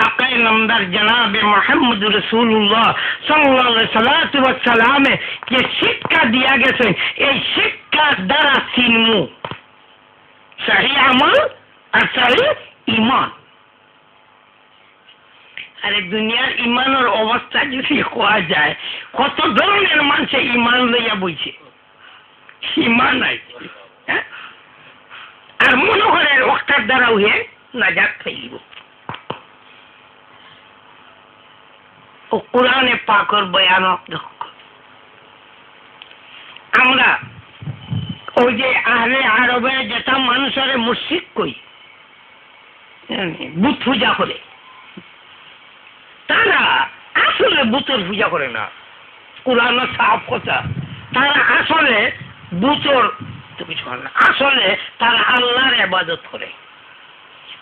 আকাই নামদার জনাবে মুহাম্মদ রাসূলুল্লাহ সাল্লাল্লাহু আলাইহি ওয়াসাল্লামে যে শিক্ষা দিয়া গেছে এই শিক্ষার দ্বারা চিনমু সহি আমল আর সহি ঈমান। আরে দুনিয়ার ইমানের অবস্থা যদি কোয়া যায় কত ধরনের মানুষ ইমান লইয়া বইছে, ইমান নাই আর মনে করে ওটার দ্বারা হয়ে নাজাত পাইব। ও কোরআনে পাকের বয়ান আমরা ওই যে আহলে আরবে যেটা মানুষের মুশরিক কই বুত পূজা করে, তারা আসলে বুতের পূজা করে না। কোরআন সাফ কথা, তারা আসলে বুতর আসলে তারা আল্লাহর ইবাদত করে।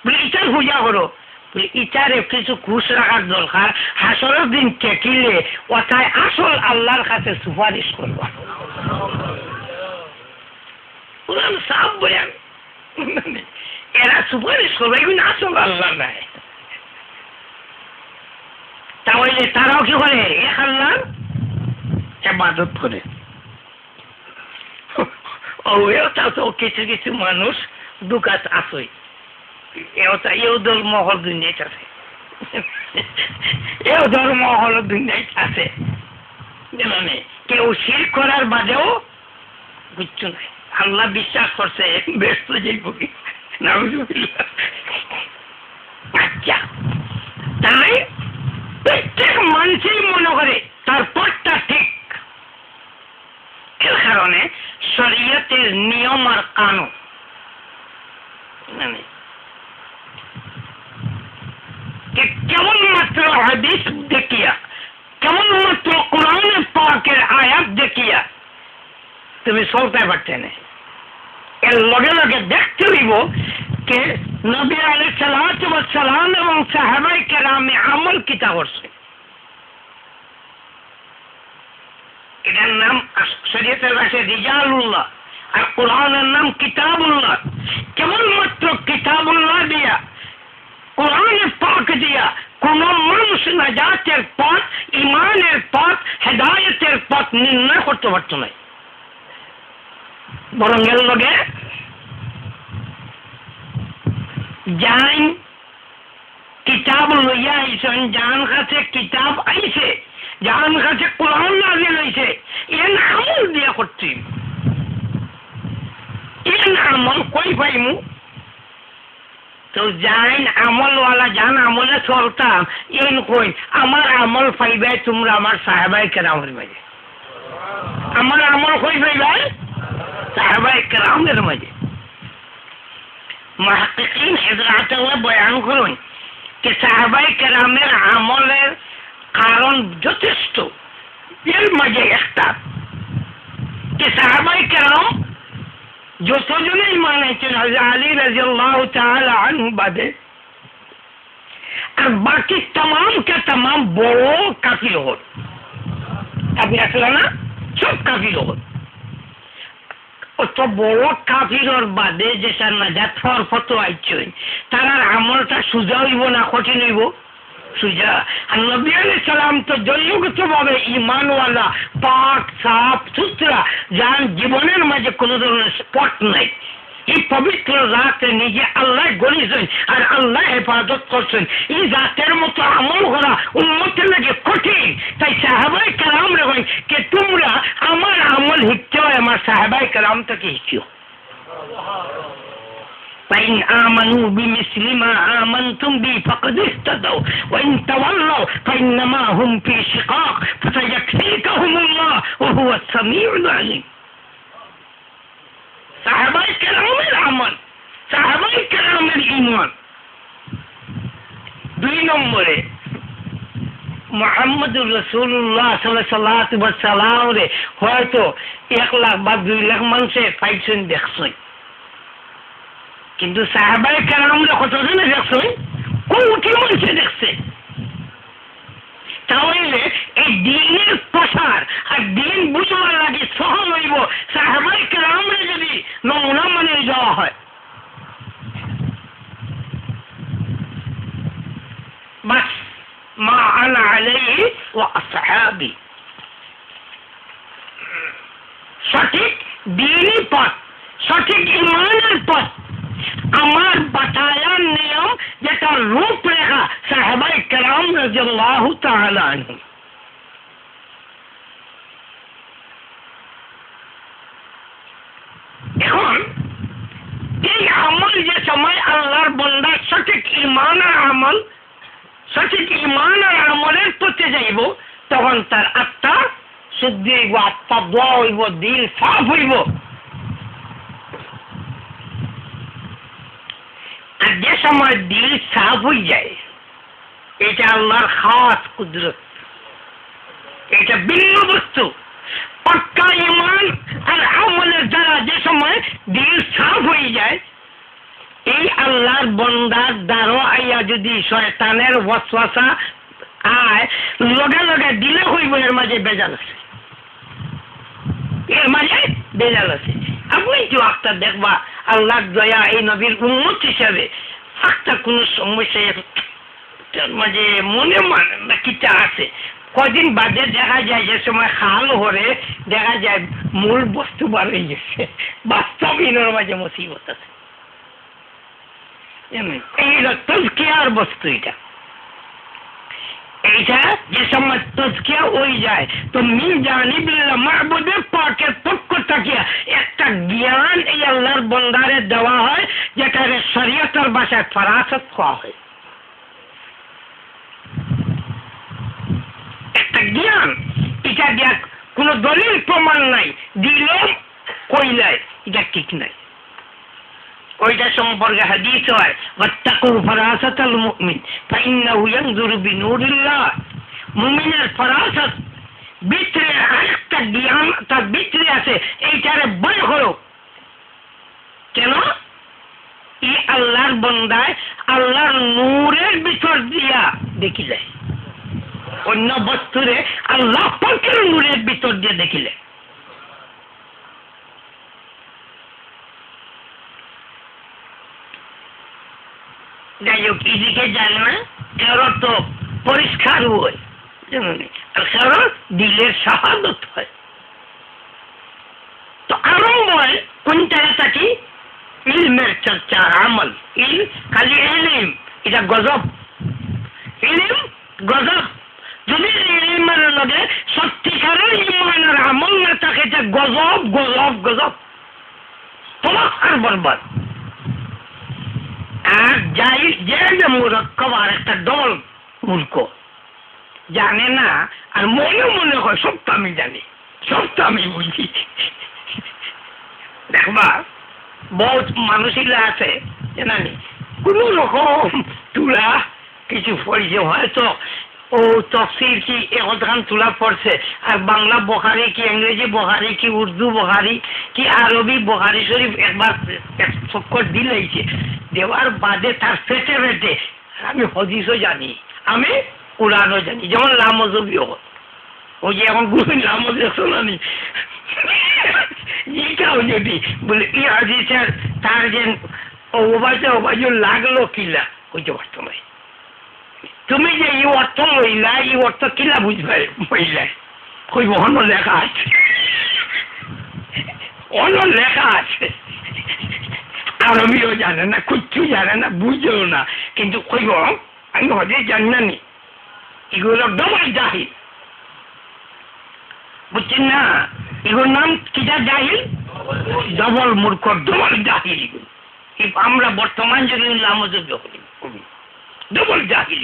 বলে ইটার পূজা করো, বলে ইটারে কিছু ঘুষ রাখার দরকার, হাসরের দিন টেকিলে ওটাই আসল আল্লাহর কাছে সুপারিশ করবো। কোরআন সাফ বয়ান, এরা সুপারিশ করবে এগুলো আসল আল্লাহ নাই। তাহলে তারাও কি করে এক আল্লাহর ইবাদত করে। তো কিছু কিছু মানুষ দুকাত আছে, এও ধর্ম হল দুনিয়াতে আছে, এও ধর্ম হল দুনিয়াতে আছে। কেউ শিরক করার বাদেও বুঝছো না, আল্লাহ বিশ্বাস করছে ব্যস্ত যাইব কি। আচ্ছা, তাই প্রত্যেক মানুষই মনে করে তার পথটা ঠিক। এর কারণে শরীয়তের নিয়ম আর কানুন কেমন মাত্র হাদিস দেখিয়া, কেমন মাত্র কোরআনে পাকের আয়াত দেখিয়া তুমি চলতে পারতে না। এর লগে লগে দেখতে হইব কে নবী আলাইহিস সালাতু ওয়াস সালাম এবং সাহাবায়ে কেরামে আমল কিতা করছে। এটার নাম শরীয়তের ভাষায় রিজালুল্লাহ আর কোরআনের নাম কিতাবুল্লাহ। কেমন মাত্র কিতাবুল্লাহ দিয়া, কোরআনে পাক দিয়া কোন মানুষ নাজাতের পথ, ইমানের পথ, হেদায়েতের পথ নির্ণয় করতে পারত না। বরং এর লগে যাই কিতাব লইয়া আইছেন, যার কাছে কিতাব আইছে, যার কাছে কোরআন নাযিল হইছে, এর আমল দিয়া করছি। এর আমল কই পাইমু? তো যাইন আমলওয়ালা যান আমলে চলতাম, এন কই আমার আমল পাইবে তোমরা আমার সাহাবায়ে কেরামের মাঝে। আমার আমল কই পাইবে? সাহাবায়ে কেরামের মাঝে। মুহাক্কিকিন হযরতুল্লাহ বয়ান করুন যে সাহাবায়ে কেরামের আমলের কারণ যথেষ্ট। এর মাঝে একটা যে সাহাবায়ে কেরাম যতজনে ঈমান এনেছেন হযরত আলী রাদিয়াল্লাহু তাআলা আনহু বাদে, আর বাকি तमाम কে तमाम বড় কাফির হল। আপনি আসলে না সব কাফির হল। অত বড় কাফিরর বাদে যে নাজাত হওয়ার ফতোয়া আইছে, তার আমলটা সোজা হইব না কঠিন হইব? সোজা। আর নবী আলাইহিস সালাম তো জন্মগত ভাবে ঈমানওয়ালা, পাক সাফ সুতরা, যার জীবনের মাঝে কোনো ধরনের স্পট নাই। এই পবিত্র জাতে নিজে আল্লাহ গড়িয়েছেন আর আল্লাহ হেফাজত করছেন। এই জাতের মতো আমল করা উম্মতের লাগে কঠিন। তাই সাহাবায়ে কেরাম রে কে তোমরা আমার আমল শিখতে হয়, আমার সাহাবায়ে কেরাম থেকে শিখিও। فإن آمنوا بمثل ما آمنتم به فقد اهتدوا وإن تولوا فإنما هم في شقاق فسيكفيكهم الله وهو السميع العليم। সাহাবায়ে কেরামের আমল, সাহাবায়ে কেরামের ঈমান। 2 নম্বরে মুহাম্মদুর রাসূলুল্লাহ সাল্লাল্লাহু আলাইহি ওয়াসাল্লাম রে হয়তো 1 লাখ বা 2 লাখ মানুষে পাইছেন দেখছেন, কিন্তু সাহাবায়ে কেরামরা কতজনে দেখছেন? কোটি মানুষে দেখছে। তাহলে এই দ্বীনের প্রসার আর দ্বীন বুঝবার লাগে সহজ হইব সাহাবায়ে وأصحابي সঠিক দ্বীনি পথ সঠিক ইমানের পথ আমার বাতায়ার নিয়ম যেটা রূপরেখা সাহাবায়ে কেরাম রাদিয়াল্লাহু তাআলা আনহুম। এখন এই আমল যে সময় আল্লাহর বান্দার সঠিক ইমান আর আমল সঠিক ইমান আর আমলের পথে যাইব তখন তার আত্মা শুদ্ধি হইব, আত্মা দোয়া হইব, দিল সাফ হইব। আর যে সময় দিল সাফ হয়ে যায় এটা আল্লাহর খাস কুদরত, এটা ভিন্ন বস্তু। পাক্কা ইমান আর আমলের দ্বারা যে সময় দিল সাফ হয়ে যায় এই আল্লাহর বান্দার দ্বারা আইয়া যদি শয়তানের ওয়াসওয়াসা আয় লগে লগে দিলে হইব এর মাঝে বেজাল আছে, এর মাঝে বেজাল আছে। আপনি তো একটা দেখবা আল্লাহর দয়া এই নবীর উম্মত হিসাবে একটা কোনো সমস্যা মাঝে মনে মানে না কিটা আছে কদিন বাদে দেখা যায় যে সময় খাল হরে দেখা যায় মূল বস্তু বার হয়ে গেছে, বাস্তবিনের মাঝে মুসিবত আছে। এই তজকিয়ার বস্তু এটা, এইটা যে সময় তজকিয়া হয়ে যায় তো মিন জানিবিল্লাহ মাহবুদের পাকের পক্ষ থেকে একটা জ্ঞান এই আল্লাহর বান্দারে দেওয়া হয় যেটাকে শরীয়তের ভাষায় ফরাসত খাওয়া হয়। একটা জ্ঞান এটা দিয়া কোনো দলিল প্রমাণ নাই, দিলেও কইলায় এটা ঠিক নাই। ওইটা সম্পর্কে হাদিস হয় ওয়াত্তাকু ফারাসাতাল মুমিন ফাইন্নাহু ইয়ানজুরু বিনুরিল্লাহ। মুমিনের ফরাসত ভিতরে আরেকটা জ্ঞান তার ভিতরে আছে, এইটারে ভয় করো। কেন? এই আল্লাহর বান্দায় আল্লাহর নূরের ভিতর দিয়া দেখি যায়, অন্য বস্তুরে আল্লাহ পাকের নূরের ভিতর দিয়ে দেখিলে। যাই হোক এদিকে জানে না কারো তো পরিষ্কার হয় আর কারো দিলের শাহাদত হয়। তো আরম্ভ হয় কোন জায়গা থাকি ইলমের চর্চা আমল। ইল খালি ইলম এটা গজব, ইলম গজব। যদি ইলমের লগে সত্যিকারের ইমান আর আমল না থাকে যে গজব গজব গজব তোমার আর বরবাদ। আর যাই যে মুরক্কব আর একটা দল মূর্খ জানে না আর মনে মনে হয় সব তো আমি জানি, সব তো আমি বুঝি। দেখবা বহুত মানুষিরা আছে জানি কোন রকম তুলা কিছু পড়ছে, হয়তো ও তফসির কি একখান তুলা পড়ছে আর বাংলা বখারি কি ইংরেজি বখারি কি উর্দু বখারি কি আরবি বখারি শরীফ একবার এক চক্কর দিলাইছে, দেওয়ার বাদে তার পেটে পেটে আমি হদিসও জানি, আমি কোরআনও জানি, যেমন লামজবিও। ওই যে এখন গুরু লামজ শোনানি এইটাও যদি বলে এই হাদিসের তার যে অবাজে লাগলো কিলা বুঝতে পারতো না। তুমি যে এই অর্থ মহিলা এই অর্থ কিলা বুঝবে মহিলায় কইব অন্য লেখা আছে, অন্য লেখা আছে, আরবিও জানে না, কিচ্ছু জানে না, বুঝেও না, কিন্তু কইব আমি হদিস জানি না নি। এগুলো ডবল জাহিল, বুঝছেন না? এগুলোর নাম কিটা জাহিল, ডবল মূর্খ, ডবল জাহিল। আমরা বর্তমান যুগে লামজব করি ডবল জাহিল।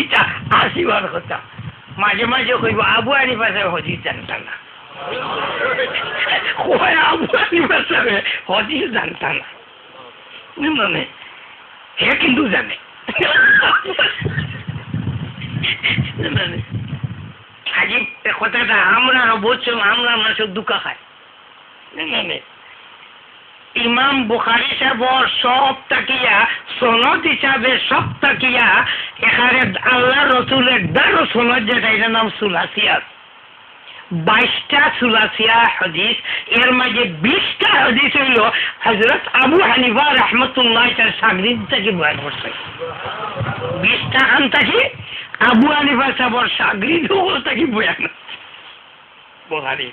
এটা আসিবার কথা। মাঝে মাঝে কইব আবু হানিফা সাহেব হদিস জানতা না, আবু হানিফা সাহেব হদিস জানতা না, মানে হে কিন্তু জানে। আজিব কথাটা আমরা বলছো, আমরা মানুষের দুঃখা খায়। ইমাম বুখারী সাহেব সব তাকিয়া সনদ হিসাবে সব তাকিয়া এখানে আল্লাহ রসুলের ১২ সনদ যেটা এটার নাম সুলাসিয়া, ২২টা সুলাসিয়া হাদিস, এর মাঝে ২০টা হাদিস হইল হযরত আবু হানিফা রাহমাতুল্লাহ তার সাগরিদ থেকে বয়ান করছে। ইস্তাহান থাকি আবু হানিফা সাবর সাগরিদ হল থাকি বয়ান বুখারী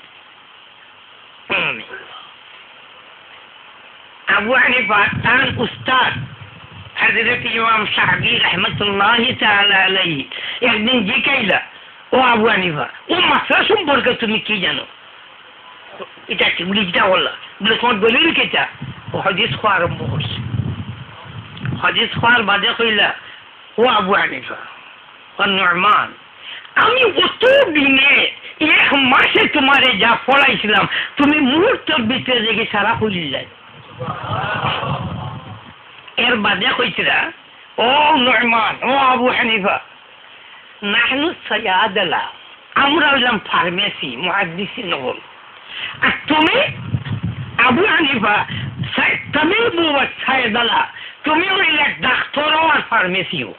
আবু হানিফা তার উস্তাদ হযরত ইমাম শাফি রাহমাতুল্লাহি তাআলা আলাইহি একদিন জিজ্ঞাসা ও আবু হানিফা ও মাসলা সম্পর্কে তুমি কি জানো এটা কি বুঝটা হল বলে কোন দলিল কেটা ও হাদিস খোয়া আরম্ভ করছে হাদিস খোয়ার বাদে কইলা ও আবু হানিফা ও নুরমান আমি অত দিনে এক মাসে তোমারে যা পড়াইছিলাম তুমি মুহূর্তের ভিতরে দেখি সারা খুলে যায় এর বাদে কইছিলা ও নুরমান ও আবু হানিফা নাহনু সায়াদালা আমরা হইলাম ফার্মেসি মুহাদ্দিসিন হল আর তুমি আবু হানিফা তুমি সায়াদালা তুমি হইলে ডাক্তারও আর ফার্মেসিও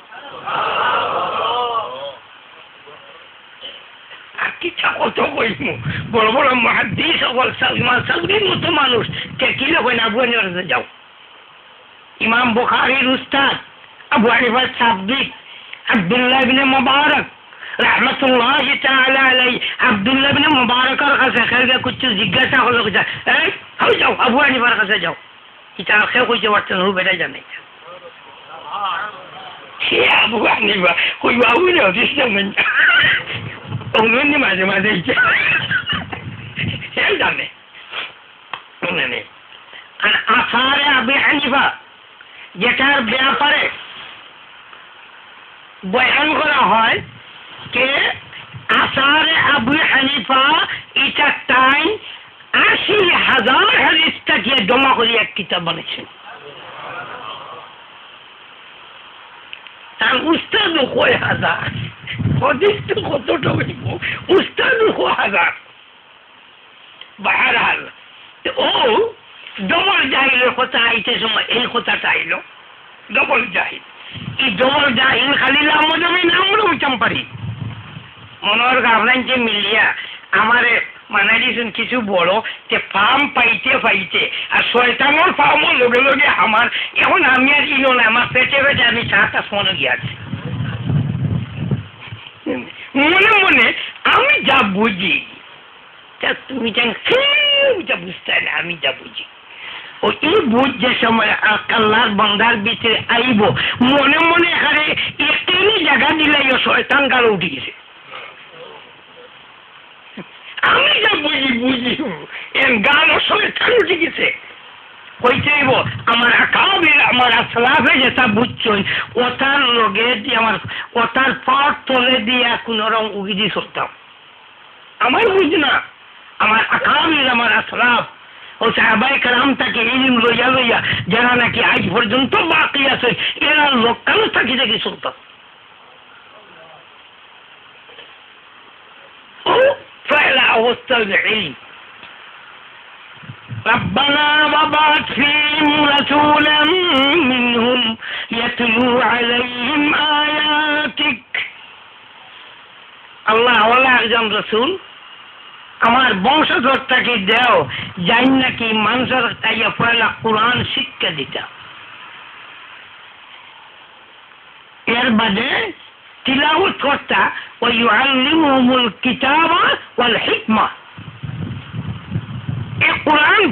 আর কিচ্ছা কত কইমু বড় বড় মুহাদ্দিস সকল সালমান সালমির মতো মানুষ কে কি লোক না আবু হানিফা যাও ইমাম বুখারীর উস্তাদ আবু হানিফা সাবদিক আব্দুল্লাহ ইবনে মুবারক রাহমাতুল্লাহি তাআলা আলাইহি আব্দুল্লাহ ইবনে মুবারকের কাছে খেয়ে কিছু জিজ্ঞাসা হলো যে এই হাউ যাও আবু হানিফার কাছে যাও এটা খেয়ে কইতে পারতেন ও বেটা জানে সে আবু হানিফা কই বাবু রে সিস্টেম অঙ্গনি মাঝে মাঝে সে জানে মানে আর আসারে আবু হানিফা যেটার ব্যাপারে বয়ান করা হয় কে আসারে আবু হানিফা এটা টাইম ৮০,০০০ হাদিসটাকে জমা করে এক কিতাব বানিয়েছেন তার উস্তাদও কয় হাজার হাদিস তো কতটা হইব উস্তাদও ১০০০ বাহারহাল ও ডবল জাহিলের কথা আইতে সময় এই কথাটা আইল ডবল জাহিল এই ডবল জাহিল খালি লামজমে নামও উঠাম পারি মনোর গাবলাইন যে মিলিয়া আমারে মানাই দিয়েছেন কিছু বড় যে ফার্ম পাইতে পাইতে আর শয়তানোর ফার্মও লগে লগে আমার এখন আমি আর ইনো না আমার পেটে পেটে আমি চাটা ফোনে গিয়েছি মনে মনে আমি যা বুঝি তুমি যা বুঝতে না আমি যা বুঝি ও এই বুঝ যে সময় আল্লাহর বান্দার ভিতরে আইব মনে মনে এখানে একটুখানি জায়গা দিলে শয়তান গালো উঠে গেছে আমি যা বুঝি এর গালো শয়তান উঠে গেছে কইতেইব আমার আকাবির আমার আসলাফে যেটা বুঝছই ওটার লগে দিয়ে আমার ওটার পাট তলে দিয়া কোন রং উগি দিয়ে চলতাম আমার বুঝ না আমার আকাবির আমার আসলাফ ও সাহাবায়ে কেরাম তাকে ইলম লইয়া লইয়া যারা নাকি আজ পর্যন্ত বাকি আছে এরা লোকাল থাকি থাকি চলতাম ও পয়লা অবস্থার ইলম ربنا وابعث فيهم رسولا منهم يتلو عليهم آياتك আল্লাহ ওয়ালা একজন রাসূল আমার বংশধরটাকে দেও যাই নাকি মানুষের তাইয়া পয়লা কোরআন শিক্ষা দিতা এর বাদে তিলাওয়াত করতা ওয়া ইউআল্লিমুহুমুল কিতাবা ওয়াল হিকমা এই কোরআন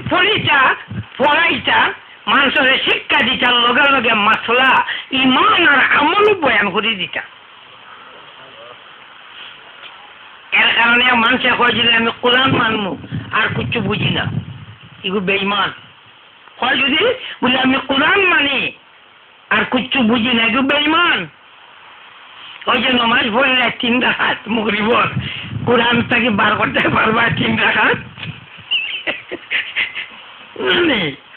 পড়াইতা মানুষের শিক্ষা দিতার লগে লগে মাসলা ইমান আর আমল বয়ান করে দিতা এর কারণে মানুষে কয় যে আমি কোরআন মানবো আর কিছু বুঝি না এগুলো বেঈমান হয় যদি বলে আমি কোরআন মানি আর কিছু বুঝি না এগুলো বেঈমান ওই যে নমাজ পড়লে ৩ রাকাত মাগরিবের কোরআন থেকে বার করতে পারবা ৩ রাকাত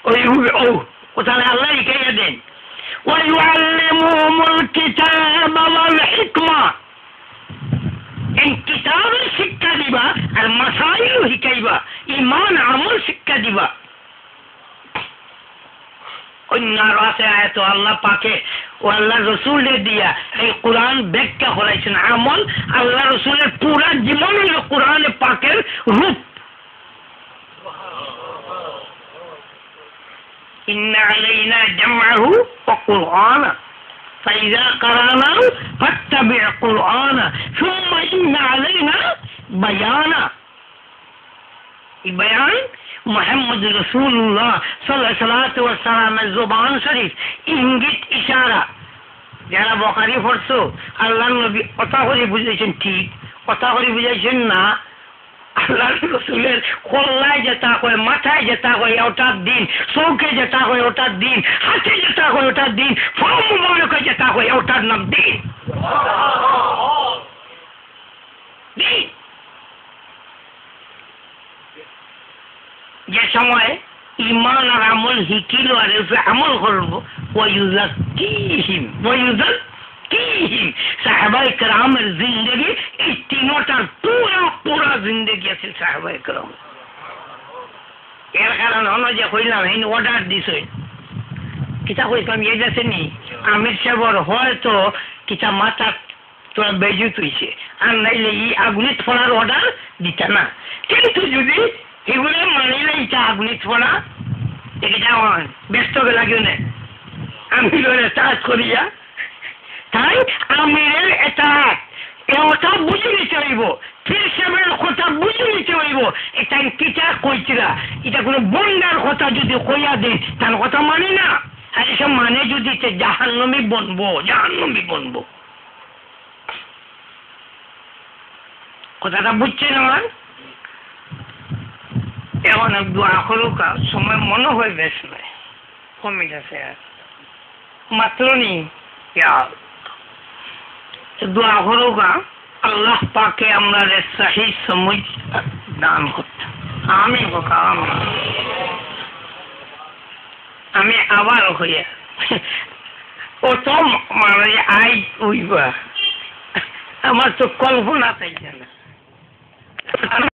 ওই ও কোথায় আল্লাহ শিখাইয়া দেন ওয়ায়ুআল্লিমুহুমুল কিতাবা ওয়াল হিকমা এই কিতাবের শিক্ষা দিবা আর মাসাইল শিখাইবা ইমান আমল শিক্ষা দিবা অন্য আছে আয়াত আল্লাহ পাকে ও আল্লাহ রসুলের দিয়া এই কোরআন ব্যাখ্যা করাইছেন আমল আল্লাহ রসুলের পুরা জীবন হলো কোরআনে পাকের রূপ ইন্না আলাইনা জামআহু ওয়া কুরআনা فإذا قرأناه فاتبع قرآنه ثم إن علينا بيانا بيان محمد রাসূলুল্লাহ সাল্লাল্লাহু আলাইহি ওয়াসাল্লামের জবান শরীফ ইঙ্গিত ইশারা যারা বুখারী পড়ছো আল্লাহর নবী কথা করে বুঝাইছেন ঠিক কথা করে বুঝাইছেন না আল্লাহর রাসূলের কল্লায় যেটা হয় মাথায় যেটা হয় ওটার দিন চৌকে যেটা হয় ওটার দিন হাতে যেটা হয় ওটার দিন ফর্ম মুবারকে যেটা হয় ওটার নাম দিন যে সময় ইমান আর আমল হিকিল আর আমল করবো সাহাবায়ে কেরামের জিন্দগি এই তিনটার পুরা জিন্দগি আছে সাহাবায়ে কেরাম এর কারণ হলো যে কইলাম এই অর্ডার দিছ কিতা কইতাম এই যাচ্ছে নি আমির সাহেবর হয়তো কিতা মাথা তোরা বেজুত হইছে আর নাইলে এই আগুনিত ফোড়ার অর্ডার দিতা না কিন্তু যদি এগুলো মানিলে এটা আগুনিত ফোড়া এটা ব্যস্ত লাগিও না আমি কাজ করিয়া তাই আমিরের এটা কথা বুঝে নিতে হইব ফির সাহেবের কথা বুঝে নিতে হইব এটা কিটা কইছিলা এটা কোনো বন্যার কথা যদি কইয়া দেন তার কথা মানে না আর এসব মানে যদি জাহান্নামী বনবো কথাটা বুঝছেন আমার এমন দোয়া করুক সময় মনে হয় বেশ নয় কমে গেছে আর মাত্র নি দোয়া করুক আল্লাহ পাকে আমরা সহি সমুজ দান করতাম আমি আবার হইয়া ও তো মানে আই উইবা আমার তো কল্পনা চাইছে না